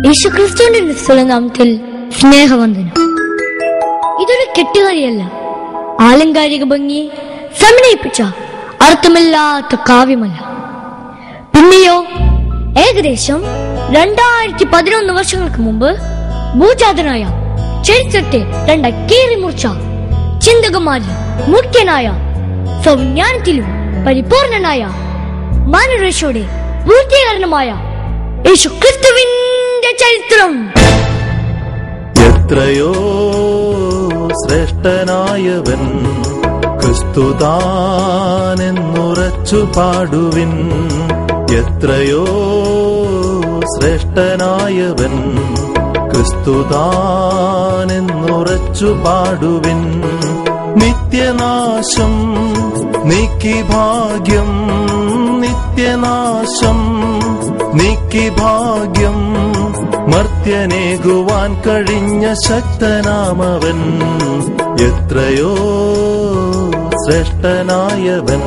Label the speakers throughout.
Speaker 1: യേശുക്രിസ്തുവിന്റെ നാമത്തിൽ സ്നേഹവന്ദനം. ഇതൊരു കെട്ടുകഥയല്ല, ആലങ്കാരിക ഭംഗി സമന്വയിപ്പിച്ച അർത്ഥമില്ലാത്ത കാവ്യമല്ല. പിന്നെയോ ഏകദേശം 2011 വർഷങ്ങൾക്ക് മുമ്പ് ഭൂജാതനായ, ചരിത്രത്തെ രണ്ടായി കീറിമുറിച്ച, ചിന്തകന്മാരിൽ മുഖ്യനായ, സൗജ്ഞാനത്തിലും പരിപൂർണനായ, മാനവരക്ഷയുടെ പൂർത്തീകരണമായ യേശുക്രിസ്തുവിന്റെ ചരിത്രം.
Speaker 2: എത്രയോ ശ്രേഷ്ഠനായവൻ ക്രിസ്തുതാനെന്നുറച്ചു പാടുവിൻ. എത്രയോ ശ്രേഷ്ഠനായവൻ ക്രിസ്തുതാനെന്നുറച്ചു പാടുവിൻ. നിത്യനാശം നീക്കി ഭാഗ്യം, നിത്യനാശം നീക്കി ഭാഗ്യം, മർത്യനേകുവാൻ കഴിഞ്ഞ ശക്തനാമവൻ. എത്രയോ ശ്രേഷ്ഠനായവൻ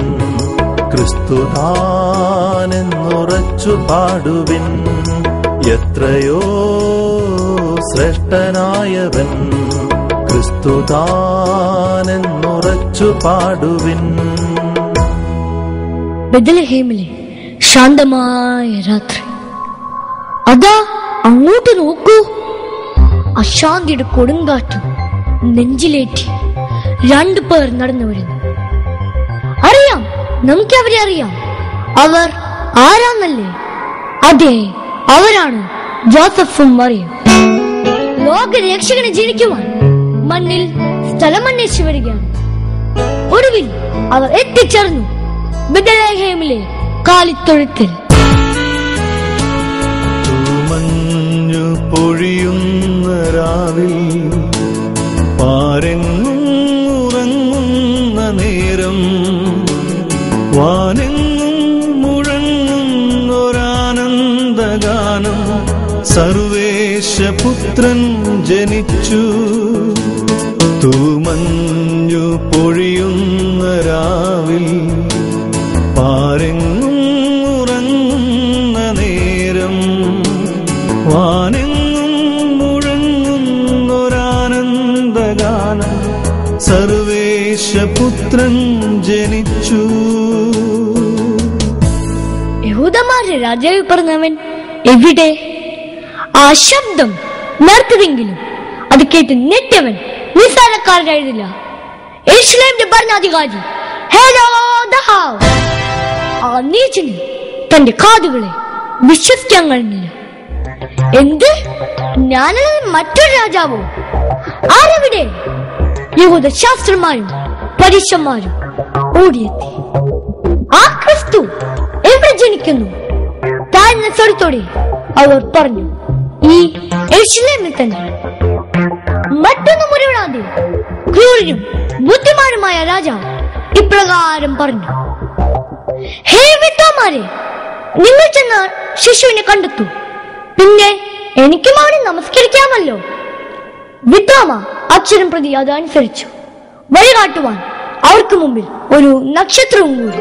Speaker 2: ക്രിസ്തുതാനെന്നുറച്ചു പാടുവിൻ. എത്രയോ ശ്രേഷ്ഠനായവൻ ക്രിസ്തുതാനെന്നുറച്ചു പാടുവിൻ.
Speaker 1: ബെത്ലഹേമിലെ ശാന്തമായ രാത്രി. അതാ അങ്ങോട്ട് നോക്കൂ, അശാന്തിയുടെ കൊടുങ്കാറ്റും നെഞ്ചിലേറ്റി 2 പേർ നടന്നു വരുന്നു. അറിയാം, നമുക്ക് അവരെ അറിയാം. അവർ ആരാന്നല്ലേ? അതെ, അവരാണ് ജോസഫും മറിയം. ലോകരക്ഷകനെ ജനിക്കുവാൻ മണ്ണിൽ സ്ഥലമന്വേഷിച്ചു വരികയാണ്. ഒടുവിൽ അവർ എത്തിച്ചേർന്നു ബെത്ലഹേമിലെ കാലിത്തൊഴുത്തിൽ.
Speaker 2: മഞ്ഞു പൊഴിയുന്ന രാവിൽ, പാരെങ്ങും ഉറങ്ങുന്ന നേരം, വാനെങ്ങും മുഴങ്ങുന്നൊരാനന്ദഗാനം, സർവേശപുത്രൻ ജനിച്ചു. തൂമഞ്ഞു പൊഴിയുന്ന രാവിൽ, പാരെങ്ങും ഉറങ്ങുന്ന നേരം, വാനെങ്ങും മുഴങ്ങുന്നൊരാനന്ദഗാനം, സർവേശപുത്രൻ ജനിച്ചു.
Speaker 1: യഹൂദന്മാരുടെ രാജാവ് പറഞ്ഞവൻ എവിടെ? ആ ശബ്ദം നേർത്തതെങ്കിലും അത് കേട്ട് ഞെട്ടിയവൻ നിസ്സാരക്കാരനായിരുന്നില്ല. യെരൂശലേമിന്റെ ഭരണാധികാരി ഹെരോദാവ്. ആ നീചന് തന്റെ കാതുകളെ വിശ്വസിക്കാൻ കഴിഞ്ഞില്ല. എന്ത്? ഞാനല്ല മറ്റൊരു രാജാവോ? ആരെവിടെ? യഹൂദ ശാസ്ത്രന്മാരും പരീക്ഷന്മാരും ഓടിയെത്തി. ആ ക്രിസ്തു എവിടെ ജനിക്കുന്നു? താഴ്ന്ന സ്വരത്തോടെ അവർ പറഞ്ഞു, ഈ യെരൂശലേമിൽ തന്നെ. മറ്റൊന്നും ഉരുവിടാതെ ക്രൂരനും ബുദ്ധിമാനുമായ രാജാവ് ഇപ്രകാരം പറഞ്ഞു, ഹേ വിദ്വാന്മാരെ, നിങ്ങൾ ചെന്ന് ശിശുവിനെ കണ്ടെത്തൂ, പിന്നെ എനിക്കും അവനെ നമസ്കരിക്കാമല്ലോ. വിദ്വാമ അക്ഷരം പ്രതി അതനുസരിച്ചു. വഴികാട്ടുവാൻ അവർക്ക് മുമ്പിൽ ഒരു നക്ഷത്രവും കൂടി.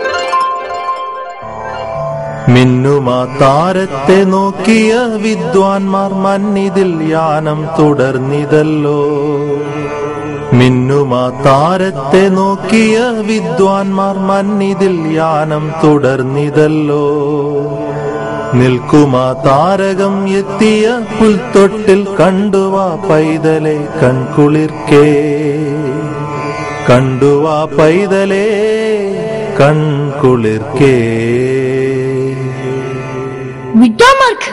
Speaker 2: മിന്നുമാ താരത്തെ നോക്കിയ വിദ്വാൻമാർ മന്നിതിൽ യാനം തുടർന്നിതല്ലോ. മിന്നുമാ താരത്തെ നോക്കിയ വിദ്വാൻമാർ മന്നിതിൽ യാനം തുടർന്നിതല്ലോ. നിൽക്കുമാ താരകം എത്തിയ പുൽത്തൊട്ടിൽ കണ്ടുവാ പൈതലെ കൺകുളിർക്കേ, കണ്ടുവാ പൈതലെ കൺകുളിർക്കേ.
Speaker 1: വിദ്വാന്മാർക്ക്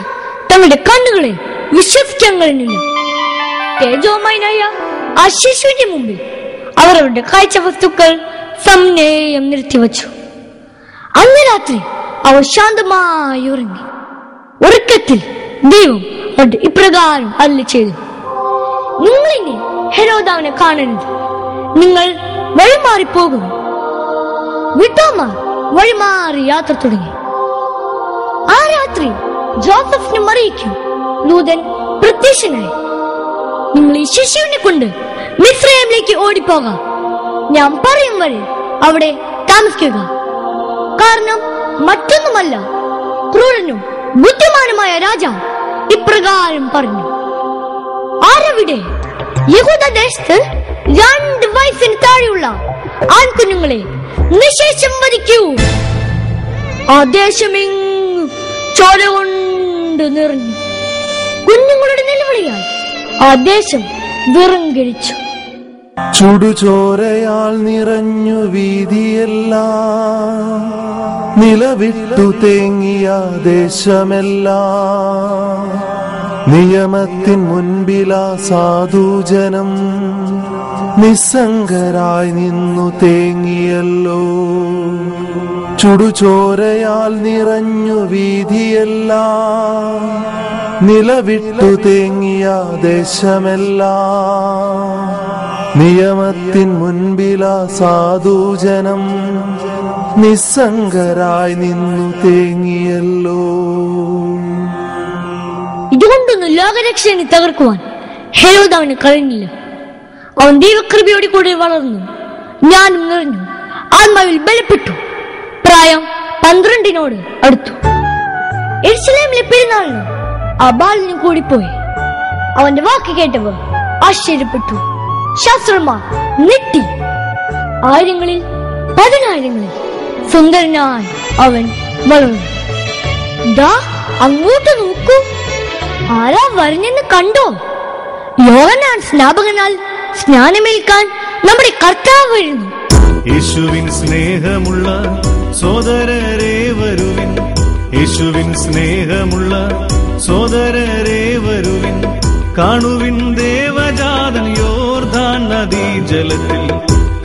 Speaker 1: തങ്ങളുടെ കണ്ണുകളെ വിശ്വസിക്കാൻ കഴിഞ്ഞില്ല. തേജോമയനായ ആ ശിശുവിന്റെ മുമ്പിൽ അവർ അവരുടെ കാഴ്ച വസ്തുക്കൾ സമന്വയം നിർത്തിവച്ചു. അന്ന് രാത്രി അവർ ശാന്തമായി ഉറങ്ങി. ഉറക്കത്തിൽ ദൈവം അവരുടെ ഇപ്രകാരം അരുളി ചെയ്തു, നിങ്ങൾ ഇനി ഹെരോദാവിനെ കാണരുത്, നിങ്ങൾ വഴിമാറിപ്പോകുന്നു. വിദ്വാന്മാർ വഴിമാറി യാത്ര തുടങ്ങി. ആ രാത്രി ജോസഫിനും മറിയയ്ക്കും ദൂതൻ പ്രത്യക്ഷനായി. നിങ്ങൾ ഈ ശിശുവിനെ കൊണ്ട് മിസ്രയീമിലേക്ക് ഓടിപ്പോകാം, ഞാൻ പറയും വരെ അവിടെ താമസിക്കുക. കാരണം മറ്റൊന്നുമല്ല, ക്രൂരനും ബുദ്ധിമാനുമായ രാജാവ് ഇപ്രകാരം പറഞ്ഞു: ആരവിടെ യഹൂദദേശത്ത് 2 വയസ്സിന് താഴെയുള്ള ആൺകുഞ്ഞുങ്ങളെ നിശേഷം വധിക്കൂ. ആ ദേശമെങ്ങും ചോര കൊണ്ട് നിറഞ്ഞു. കുഞ്ഞുങ്ങളുടെ നിലവിളിയാൽ ആ ദേശം വിറങ്ങലിച്ചു.
Speaker 2: ചുടുചോരയാൽ നിറഞ്ഞു വീതിയെല്ലാം, നിലവിട്ടു തേങ്ങിയ ദേശമെല്ലാം. നിയമത്തിൻ മുൻപിലാ സാധുജനം നിസ്സംഗരായി നിന്നു തേങ്ങിയല്ലോ. ചുടുചോരയാൽ നിറഞ്ഞു വീതിയെല്ലാം, നിലവിട്ടു തേങ്ങിയ ദേശമെല്ലാം. നിയമത്തിൻ മുൻപിലാ സാധുജനം നിസ്സംഗരായി നിന്നു തേങ്ങിയല്ലോ.
Speaker 1: ഇതുകൊണ്ടൊന്നും ലോകരക്ഷനെ തകർക്കുവാൻ ഹെരോദ് അവന് കഴിഞ്ഞില്ല. അവൻ ദൈവകൃപയോടെ കൂടെ വളർന്നു, ജ്ഞാനം നിറഞ്ഞു, ആത്മാവിൽ ബലപ്പെട്ടു. പ്രായം 12 അടുത്തു. യെരുശലേമിലെ പെരുന്നാളിന് ആ ബാലനും കൂടിപ്പോയി. അവന്റെ വാക്ക് കേട്ടവർ ആശ്ചര്യപ്പെട്ടു. ശാസ്ത്രന്മാർ നെട്ടി. 1000-ങ്ങളിൽ 10,000-ങ്ങളിൽ സുന്ദരനായി അവൻ വളർന്നു. ദാ അങ്ങോട്ട് നോക്കൂ, ആരാ വരുന്നെന്ന് കണ്ടോ? യോഹന്നാൻ സ്നാപകനാൽ സ്നാനമേൽക്കാൻ നമ്മുടെ കർത്താവ് വരുന്നു.
Speaker 3: യേശുവിൻ സ്നേഹമുള്ള സോദരരേ വരുവിൻ, യേശുവിൻ സ്നേഹമുള്ള സോദരരേ വരുവിൻ. കാണുവിൻ ദേവജാതൻ യോർദാൻ നദീജലത്തിൽ,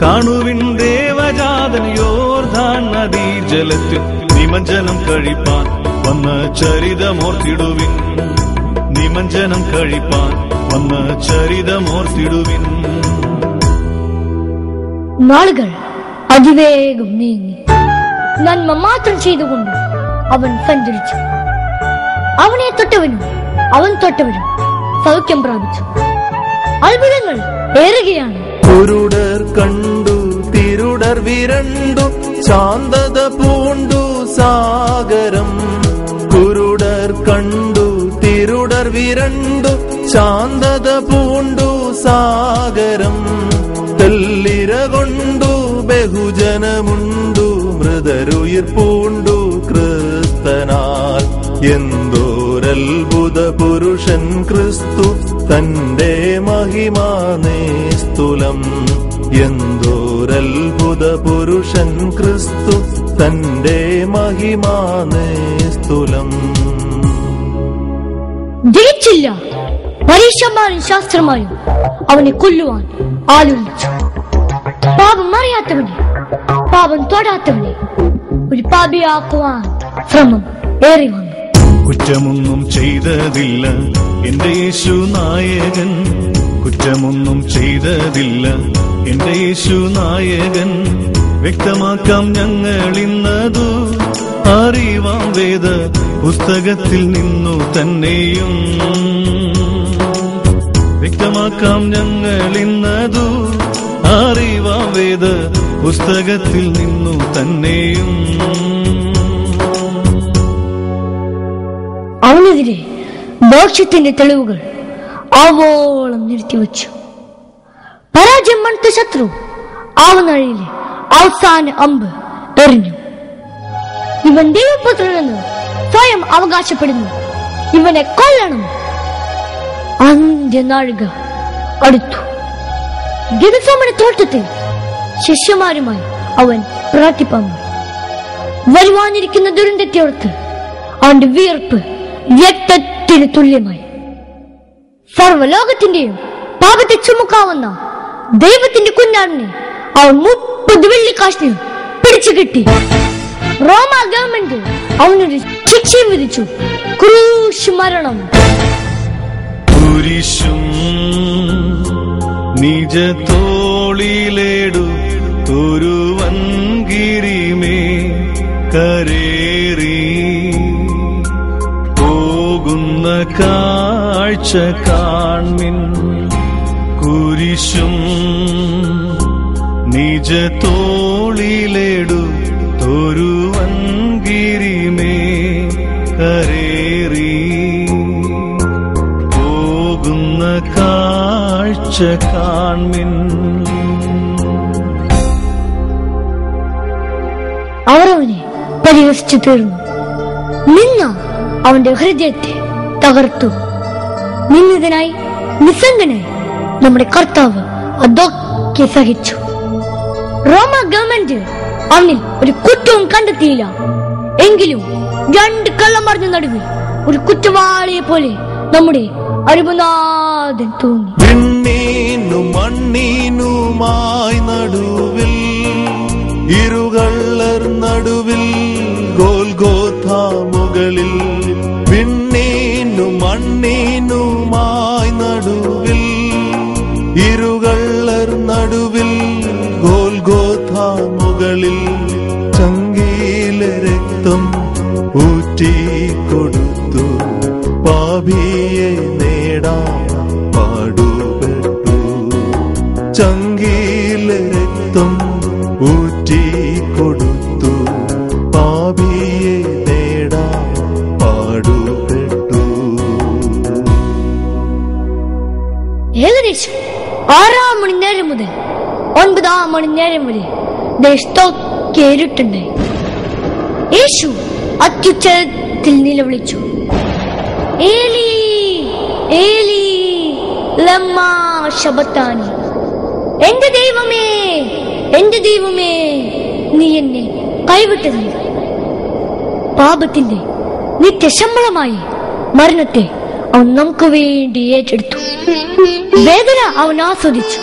Speaker 3: കാണുവിൻ ദേവജാതൻ യോർദാൻ നദീജലത്തിൽ. നിമഞ്ജനം കഴിപ്പാൻ വന്ന ചരിതമോർത്തിടുവിൻ, നിമഞ്ജനം കഴിപ്പാൻ വന്ന ചരിതമോർത്തിടുവിൻ.
Speaker 1: നാളുകൾ അതിവേഗം നീങ്ങി. നന്മ മാത്രം ചെയ്തുകൊണ്ട് അവൻ സഞ്ചരിച്ചു. അവനെ തൊട്ടവനും അവൻ തൊട്ടവരും സൗഖ്യം പ്രാപിച്ചു. അത്ഭുതങ്ങൾ ഏറുകയാണ്.
Speaker 2: കുരുടർ കണ്ടു, തിരുടർ വിരണ്ടു, ശാന്തത പൂണ്ടു സാഗരം. കുരുടർ കണ്ടു, തിരുടർ വിരണ്ടു, ശാന്തത പൂണ്ടു സാഗരം. തെല്ലിര കൊണ്ടു ബഹുജനമുണ്ടു, മൃതരുയിർപ്പൂണ്ടു ക്രിസ്തനാൽ. എന്തോരത്ഭുത പുരുഷൻ ക്രിസ്തു, തന്റെ മഹിമാനേസ്തുലം. എന്തോരത്ഭുത പുരുഷൻ ക്രിസ്തു, തന്റെ മഹിമാനേസ്തുലം.
Speaker 1: ജയിച്ചില്ല. പരീക്ഷന്മാരും ശാസ്ത്രമാരും അവനെ കൊല്ലുവാൻ ആലോചിച്ചു. പാപം അറിയാത്തവനെ, പാപം തൊടാത്തവനെ ഒരു പാപിയാക്കുവാൻ ശ്രമം ഏറി വന്നു.
Speaker 3: കുറ്റമൊന്നും ചെയ്തതില്ല എന്റെ യേശു നായകൻ, കുറ്റമൊന്നും ചെയ്തതില്ല എന്റെ യേശു നായകൻ. വ്യക്തമാക്കാം ഞങ്ങൾ ഇന്നതു, അറിവാം വേദ പുസ്തകത്തിൽ നിന്നു തന്നെയും. വ്യക്തമാക്കാം ഞങ്ങൾ ഇന്നതു, അറിവാം വേദ പുസ്തകത്തിൽ നിന്നു തന്നെയും.
Speaker 1: അവനെതിരെ ദോഷത്തിന്റെ തെളിവുകൾ ആവോളം നിർത്തിവെച്ചു. പരാജയം മണത്ത ശത്രു ആവനാഴിയിലെ അവസാന അമ്പ് എറിഞ്ഞു. ഇവൻ ദൈവപുത്രനെന്ന് സ്വയം അവകാശപ്പെടുന്നു, ഇവനെ കൊല്ലണം. അന്ത്യനാഴിക അടുത്തു. ഗെത്സമന തോട്ടത്തിൽ ശിഷ്യന്മാരുമായി അവൻ പ്രാർത്ഥിപ്പാൻ വരുവാനിരിക്കുന്ന ദുരന്തത്തോർത്ത് അവന്റെ വിയർപ്പ് രക്തത്തിന് തുല്യമായി. സർവലോകത്തിന്റെയും പാപത്തെ ചുമക്കാവുന്ന ദൈവത്തിന്റെ കുഞ്ഞാടിനെ അവൻ 30 വെള്ളിക്കാശിന് പിടിച്ചു കിട്ടി. റോമ ഗവൺമെന്റ് അവനൊരു ശിക്ഷയും വിധിച്ചു, ക്രൂശ് മരണം.
Speaker 3: കുരിശും നിജ തോളിലേടു തുരുവൻകിരിമേ കരേറി പോകുന്ന കാഴ്ച കാൺമിൻ. കുരിശും നിജ തോളിലേടു തുരുവൻകിരിമേ കരേറി കാഴ്ച കാൺമിൻ.
Speaker 1: അവർ അവനെ പരിഹസിച്ചു തീർന്നു. നിന്ന അവന്റെ ഹൃദയത്തെ തകർത്തു. നിന്ദിതനായി നിസ്സംഗനായി നമ്മുടെ കർത്താവ് അതൊക്കെ സഹിച്ചു. റോമ ഗവൺമെന്റ് അവനിൽ ഒരു കുറ്റവും കണ്ടെത്തിയില്ല. എങ്കിലും രണ്ട് കള്ളന്മാരുടെ നടുവിൽ ഒരു കുറ്റവാളിയെ പോലെ നമ്മുടെ അരുമനാഥൻ തോന്നി.
Speaker 2: വിണ്ണീനും മണ്ണീനുമായി നടുവിൽ, ഇരുകള്ളർ നടുവിൽ, ഗോൽഗോഥാ മുകളിൽ. വിണ്ണീനും മണ്ണീനുമായി നടുവിൽ, ഇരുകള്ളർ നടുവിൽ, ഗോൽഗോഥാ മുകളിൽ. ചങ്കീലെ രക്തം ഊറ്റിക്കൊടുത്തു, പാപിയെ നേടാൻ പാടുപെട്ടു. ചങ്കീലെ രക്തം ഊറ്റിക്കൊടുത്തു, പാപിയെ നേടാൻ പാടുപെട്ടു.
Speaker 1: ഏകദേശം 6 മണി നേരം മുതൽ 9 മണി നേരം വരെ ദേശത്തൊക്കെ ഇരുട്ടുണ്ടായി. യേശു അത്യുച്ചത്തിൽ നിലവിളിച്ചു, ഏലി ഏലി ലമ്മാ ശബത്താനി, എന്റെ ദൈവമേ എന്റെ ദൈവമേ നീ എന്നെ കൈവിട്ടത്. പാപത്തിന്റെ നിത്യശമ്പളമായി മരണത്തെ അവൻ നമുക്ക് വേണ്ടി ഏറ്റെടുത്തു. വേദന അവൻ ആസ്വദിച്ചു.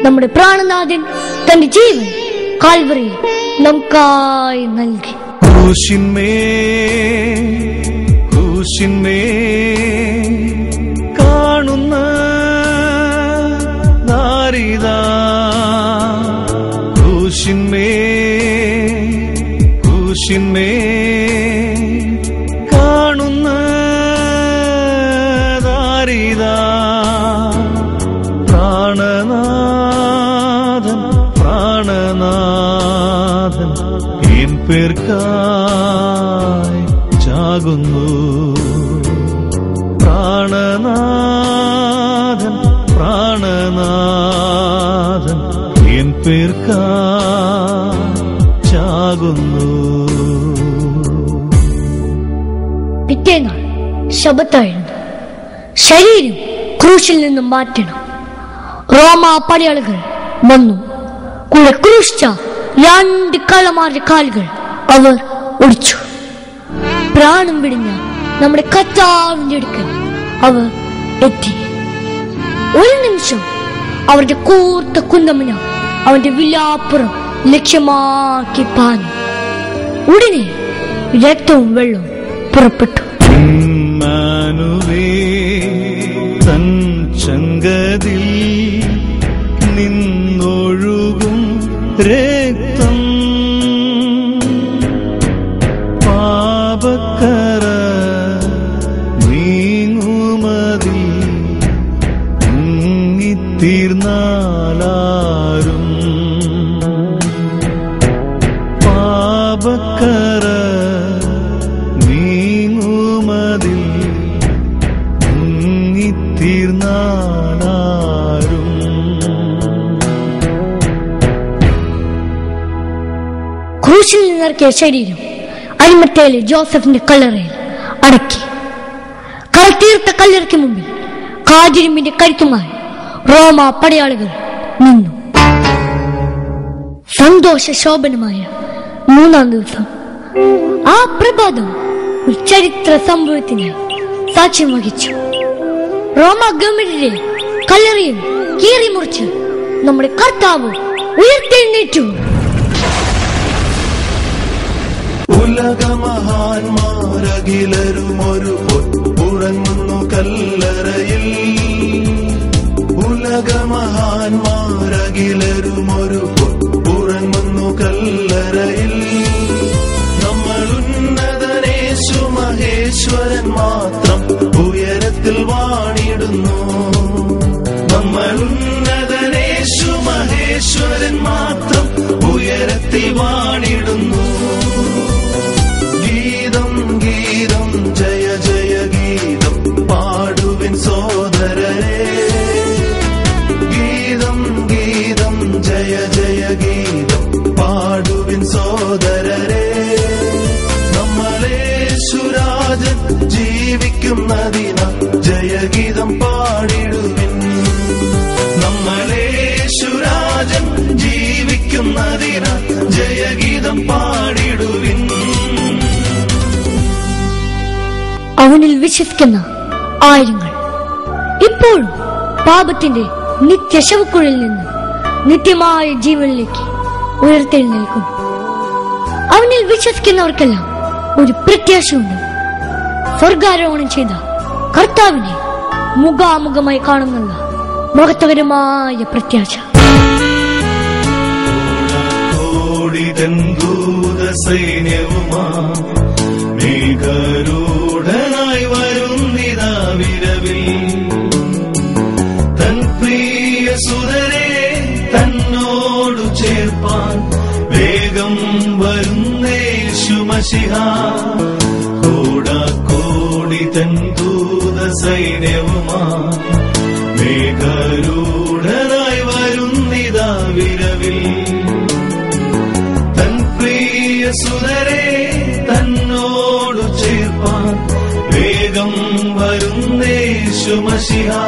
Speaker 1: നമ്മുടെ പ്രാണനാഥൻ തന്റെ ജീവൻ കാൽവറിയിൽ നമുക്കായി നൽകി.
Speaker 3: ക്രൂശിന്മേ കാണുന്ന നാരിതാ, ക്രൂശിന്മേ കാണുന്ന നാരിതാ. പ്രാണനാഥൻ എൻ പേർക്കായി ചാകുന്നു. പ്രാണനാഥൻ എൻ പേർക്കായി ചാകുന്നു.
Speaker 1: പിറ്റേന്നാൾ ശബത്തായിരുന്നു. ശരീരം ക്രൂശിൽ നിന്നും മാറ്റണം. റോമ പടയാളികൾ വന്നു. കൂടെ ക്രൂശിച്ച 2 കള്ളന്മാരുടെ കാലുകൾ അവർ ഒടിച്ചു. പ്രാണം വിടിഞ്ഞ നമ്മുടെ കർത്താവിന്റെ അടുക്കൽ അവർ എത്തി. ഒരു നിമിഷം അവരുടെ കൂർത്ത കുന്തമന അവന്റെ വിലാപ്പുറം ലക്ഷ്യമാക്കി പാഞ്ഞു. ഉടനെ രക്തവും വെള്ളവും പുറപ്പെട്ടു.
Speaker 3: തൻ ചങ്കതിൽ നിന്നൊഴുകും രക്തം പാപക്കര നീങ്ങുമതി മുങ്ങിത്തീർന്നാലാരും. പാപക്കര നീങ്ങുമതി മുങ്ങിത്തീർന്നാലാരും.
Speaker 1: ക്രൂശിൽ നിന്നിറക്കിയ ശരീരം അരിമത്തയിലെ ജോസഫിന്റെ കല്ലറയിൽ അടക്കി. കളത്തീർത്ത കല്ലറയ്ക്ക് മുമ്പിൽ കാതിരുമ്പിന്റെ കരുത്തുമായി റോമ പടയാളികൾ നിന്നു. സന്തോഷ ശോഭനമായ 3-ാം ദിവസം ആ പ്രഭാതം ഒരു ചരിത്ര സംഭവത്തിന് സാക്ഷ്യം വഹിച്ചു. റോമ ഗവൺമെന്റിന്റെ കല്ലറയും കീറി മുറിച്ച് നമ്മുടെ കർത്താവ് ഉയർത്തെഴുന്നേറ്റു.
Speaker 2: ഉലകമഹാന്മാരകിലരുമൊരു ഉറങ്ങുന്നു കല്ലറയിൽ. ഉലകമഹാന്മാരകിലരുമൊരു ഉറങ്ങുന്നു കല്ലറയിൽ. നമ്മൾ ഉന്നതനേശു മഹേശ്വരൻ മാത്രം ഉയരത്തിൽ വാണിടുന്നു. നമ്മൾ ഉന്നതനേശു മഹേശ്വരൻ മാത്രം ഉയരത്തിൽ വാണിടുന്നു. ഗീതം ഗീതം ജയ ജയ ഗീതം പാടുവിൻ സോദരരെ. ജീവിക്കുന്നതിനാ ജയഗീതം പാടിടുവിൻ. നമ്മളേശുരാജൻ ജീവിക്കുന്നതിനാ ജയഗീതം പാടിടുവിൻ.
Speaker 1: അവനിൽ വിശ്വസിക്കുന്ന ആയിരങ്ങൾ ഇപ്പോഴും പാപത്തിന്റെ നിത്യശവക്കുഴിൽ നിന്ന് നിത്യമായ ജീവനിലേക്ക് ഉയർത്തെഴുന്നേൽക്കും. അവനിൽ വിശ്വസിക്കുന്നവർക്കെല്ലാം ഒരു പ്രത്യാശയുണ്ട്. സ്വർഗാരോഹണം ചെയ്ത കർത്താവിനെ മുഖാമുഖമായി കാണുന്നുള്ള മഹത്വകരമായ പ്രത്യാശ.
Speaker 2: സൈന്യവുമാ മേഘരൂഢനായി വരുന്നിതാ വിരവിൽ. തൻ പ്രിയ സുതരെ തന്നോടു ചേർപ്പാൻ വേഗം വരുന്നേശു മശിഹാ. കോടാകോടി തൻ ദൂത സൈന്യവുമാ മേഘരൂഢനായി വരുന്നിതാ വിരവിൽ. തൻ പ്രിയ സുതരെ തന്നോടു ചേർപ്പാൻ വേഗം വരുന്നേശു മശിഹാ.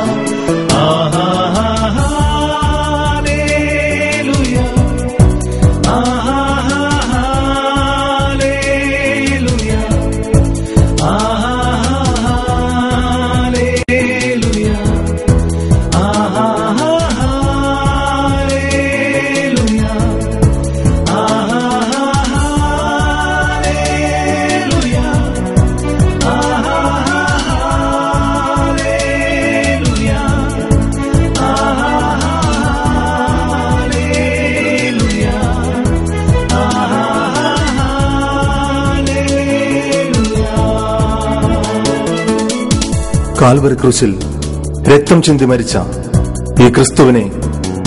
Speaker 2: ആഹാ
Speaker 3: കാൽവരി ക്രൂശിൽ രക്തം ചിന്തി മരിച്ച ഈ ക്രിസ്തുവിനെ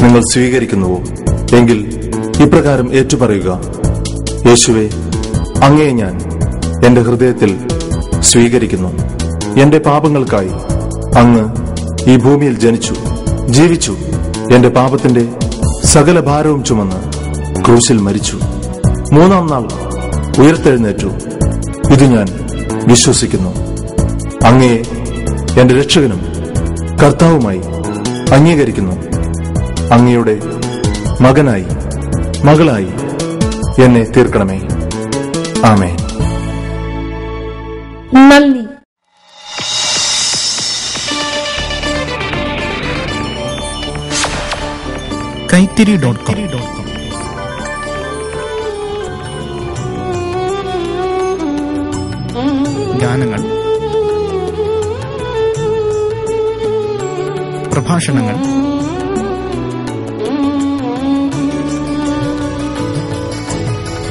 Speaker 3: നിങ്ങൾ സ്വീകരിക്കുന്നുവോ? എങ്കിൽ ഇപ്രകാരം ഏറ്റുപറയുക: യേശുവേ, അങ്ങയെ ഞാൻ എന്റെ ഹൃദയത്തിൽ സ്വീകരിക്കുന്നു. എന്റെ പാപങ്ങൾക്കായി അങ്ങ് ഈ ഭൂമിയിൽ ജനിച്ചു, ജീവിച്ചു, എന്റെ പാപത്തിന്റെ സകല ഭാരവും ചുമന്ന് ക്രൂശിൽ മരിച്ചു. 3-ാം നാൾ ഉയർത്തെഴുന്നേറ്റു. ഇത് ഞാൻ വിശ്വസിക്കുന്നു. അങ്ങയെ എന്റെ രക്ഷകനും കർത്താവുമായി അംഗീകരിക്കുന്നു. അങ്ങയുടെ മകനായി മകളായി എന്നെ തീർക്കണമേ. ആമേൻ.
Speaker 1: നന്ദി.
Speaker 4: കൈത്തിരി.com ഗാനങ്ങൾ, പ്രഭാഷണങ്ങൾ,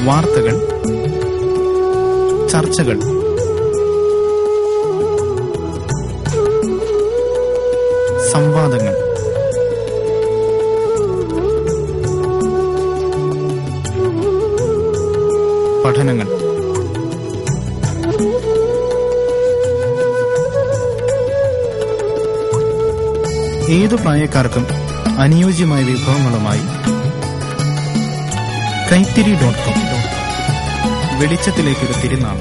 Speaker 4: വാർത്തകൾ, ചർച്ചകൾ, സംവാദങ്ങൾ, പഠനങ്ങൾ. ഏതു പ്രായക്കാർക്കും അനുയോജ്യമായ വിഭവങ്ങളുമായി കൈത്തിരി.com വെളിച്ചത്തിലേക്കൊരു തിരുനാൾ.